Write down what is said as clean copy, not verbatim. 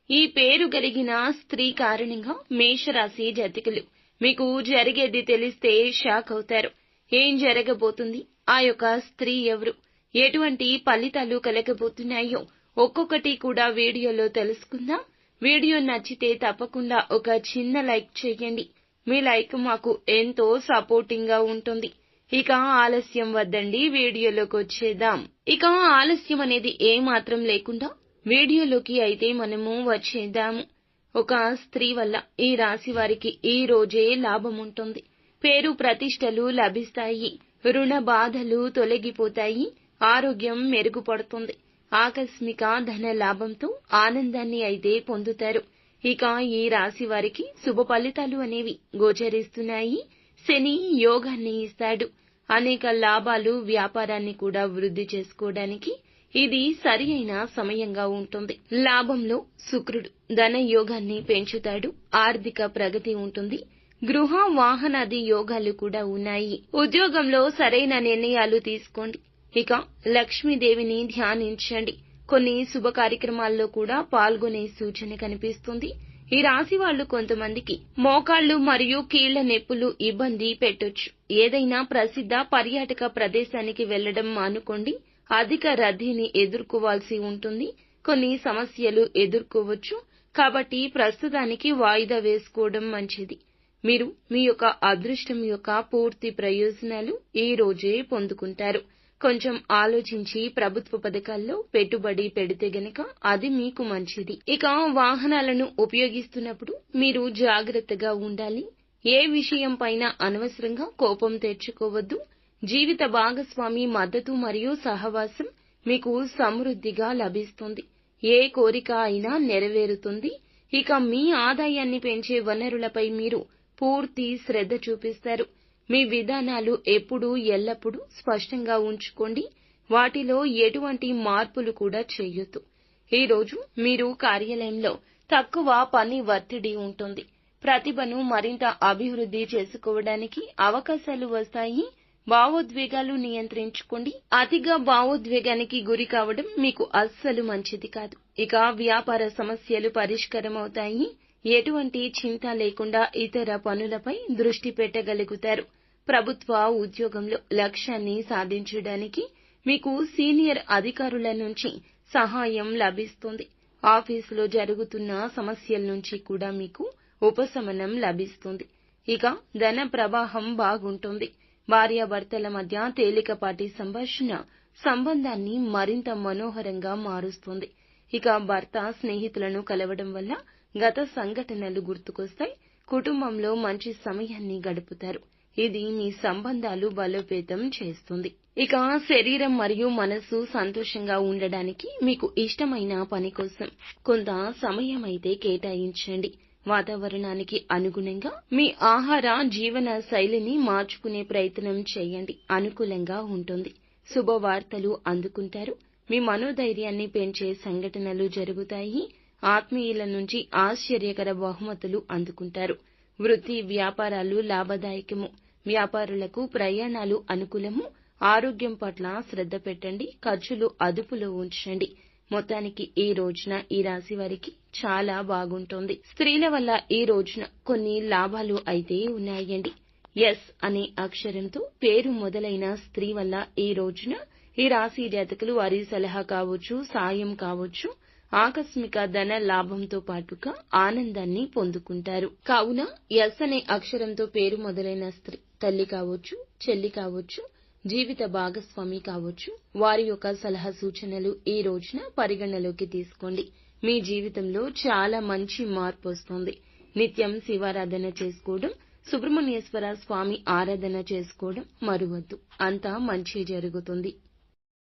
ఈ పేరు కలిగిన స్త్రీ కారణంగా మేషరాశి జాతకులు మీకు జరిగేది తెలిస్తే షాక్ అవుతారు. ఏం జరగబోతుంది, ఆ యొక్క స్త్రీ ఎవరు, ఎటువంటి ఫలితాలు కలగబోతున్నాయో ఒక్కొక్కటి కూడా వీడియోలో తెలుసుకుందాం. వీడియో నచ్చితే తప్పకుండా ఒక చిన్న లైక్ చేయండి. మీ లైక్ మాకు ఎంతో సపోర్టింగ్ గా ఉంటుంది. ఇక ఆలస్యం వద్దండి, వీడియోలోకి వచ్చేద్దాం. ఇక ఆలస్యం అనేది ఏమాత్రం లేకుండా వీడియోలోకి అయితే మనము వచ్చేద్దాము. ఒక స్త్రీ వల్ల ఈ రాశి వారికి ఈ రోజే లాభం ఉంటుంది. పేరు ప్రతిష్టలు లభిస్తాయి. రుణ బాధలు తొలగిపోతాయి. ఆరోగ్యం మెరుగుపడుతుంది. ఆకస్మిక ధన లాభంతో ఆనందాన్ని అయితే పొందుతారు. ఇక ఈ రాశి వారికి శుభ ఫలితాలు అనేవి గోచరిస్తున్నాయి. శని యోగాన్ని ఇస్తాడు. అనేక లాభాలు, వ్యాపారాన్ని కూడా వృద్ధి చేసుకోవడానికి ఇది సరి అయిన సమయంగా ఉంటుంది. లాభంలో శుక్రుడు ధన యోగాన్ని పెంచుతాడు. ఆర్థిక ప్రగతి ఉంటుంది. గృహ వాహనాది యోగాలు కూడా ఉన్నాయి. ఉద్యోగంలో సరైన నిర్ణయాలు తీసుకోండి. ఇక లక్ష్మీదేవిని ధ్యానించండి. కొన్ని శుభ కార్యక్రమాల్లో కూడా పాల్గొనే సూచన కనిపిస్తుంది. ఈ రాశి వాళ్ళు కొంతమందికి మోకాళ్లు మరియు కీళ్ల నొప్పులు ఇబ్బంది పెట్టొచ్చు. ఏదైనా ప్రసిద్ధ పర్యాటక ప్రదేశానికి వెళ్లడం మానుకోండి. అధిక రద్దీని ఎదుర్కోవాల్సి ఉంటుంది. కొన్ని సమస్యలు ఎదుర్కోవచ్చు. కాబట్టి ప్రస్తుతానికి వాయిదా వేసుకోవడం మంచిది. మీరు మీ యొక్క అదృష్టం యొక్క పూర్తి ప్రయోజనాలు ఈ రోజే పొందుకుంటారు. కొంచెం ఆలోచించి ప్రభుత్వ పథకాల్లో పెట్టుబడి పెడితే గనక అది మీకు మంచిది. ఇక వాహనాలను ఉపయోగిస్తున్నప్పుడు మీరు జాగ్రత్తగా ఉండాలి. ఏ విషయం పైన అనవసరంగా కోపం తెచ్చుకోవద్దు. జీవిత భాగస్వామి మద్దతు మరియు సహవాసం మీకు సమృద్ధిగా లభిస్తుంది. ఏ కోరిక అయినా నెరవేరుతుంది. ఇక మీ ఆదాయాన్ని పెంచే వనరులపై మీరు పూర్తి శ్రద్ధ చూపిస్తారు. మీ విధానాలు ఎప్పుడూ ఎల్లప్పుడూ స్పష్టంగా ఉంచుకోండి. వాటిలో ఎటువంటి మార్పులు కూడా చేయొద్దు. ఈ రోజు మీరు కార్యాలయంలో తక్కువ పని ఒత్తిడి ఉంటుంది. ప్రతిభను మరింత అభివృద్ధి చేసుకోవడానికి అవకాశాలు వస్తాయి. భావోద్వేగాలు నియంత్రించుకోండి. అతిగా భావోద్వేగానికి గురి కావడం మీకు అస్సలు మంచిది కాదు. ఇక వ్యాపార సమస్యలు పరిష్కారం అవుతాయి. ఎటువంటి చింత లేకుండా ఇతర పనులపై దృష్టి పెట్టగలుగుతారు. ప్రభుత్వ ఉద్యోగంలో లక్ష్యాన్ని సాధించడానికి మీకు సీనియర్ అధికారుల నుంచి సహాయం లభిస్తుంది. ఆఫీసులో జరుగుతున్న సమస్యల నుంచి కూడా మీకు ఉపశమనం లభిస్తుంది. ఇక ధన ప్రవాహం బాగుంటుంది. భార్యాభర్తల మధ్య తేలికపాటి సంభాషణ సంబంధాన్ని మరింత మనోహరంగా మారుస్తుంది. ఇక భర్త స్నేహితులను కలవడం వల్ల గత సంఘటనలు గుర్తుకొస్తాయి. కుటుంబంలో మంచి సమయాన్ని గడుపుతారు. ఇది మీ సంబంధాలు బలోపేతం చేస్తుంది. ఇక శరీరం మరియు మనసు సంతోషంగా ఉండడానికి మీకు ఇష్టమైన పని కోసం కొంత సమయం అయితే కేటాయించండి. వాతావరణానికి అనుగుణంగా మీ ఆహార జీవన శైలిని మార్చుకునే ప్రయత్నం చేయండి. అనుకూలంగా ఉంటుంది. శుభవార్తలు అందుకుంటారు. మీ మనోధైర్యాన్ని పెంచే సంఘటనలు జరుగుతాయి. ఆత్మీయుల నుంచి ఆశ్చర్యకర బహుమతులు అందుకుంటారు. వృత్తి వ్యాపారాలు లాభదాయకము. వ్యాపారులకు ప్రయాణాలు అనుకూలము. ఆరోగ్యం పట్ల శ్రద్ధ పెట్టండి. ఖర్చులు అదుపులో ఉంచండి. మొత్తానికి ఈ రోజున ఈ రాశి వారికి చాలా బాగుంటుంది. స్త్రీల వల్ల ఈ రోజున కొన్ని లాభాలు అయితే ఉన్నాయండి. ఎస్ అనే అక్షరంతో పేరు మొదలైన స్త్రీ వల్ల ఈ రోజున ఈ రాశి జాతకులు వారి సలహా కావచ్చు, సాయం కావచ్చు, ఆకస్మిక ధన లాభంతో పాటుగా ఆనందాన్ని పొందుకుంటారు. కావున ఎస్ అనే అక్షరంతో పేరు మొదలైన స్త్రీ తల్లి కావచ్చు, చెల్లి కావచ్చు, జీవిత భాగస్వామి కావచ్చు, వారి యొక్క సలహా సూచనలు ఈ రోజున పరిగణలోకి తీసుకోండి. మీ జీవితంలో చాలా మంచి మార్పు వస్తుంది. నిత్యం శివారాధన చేసుకోవడం, సుబ్రహ్మణ్యేశ్వర స్వామి ఆరాధన చేసుకోవడం మరువద్దు. అంతా మంచి జరుగుతుంది.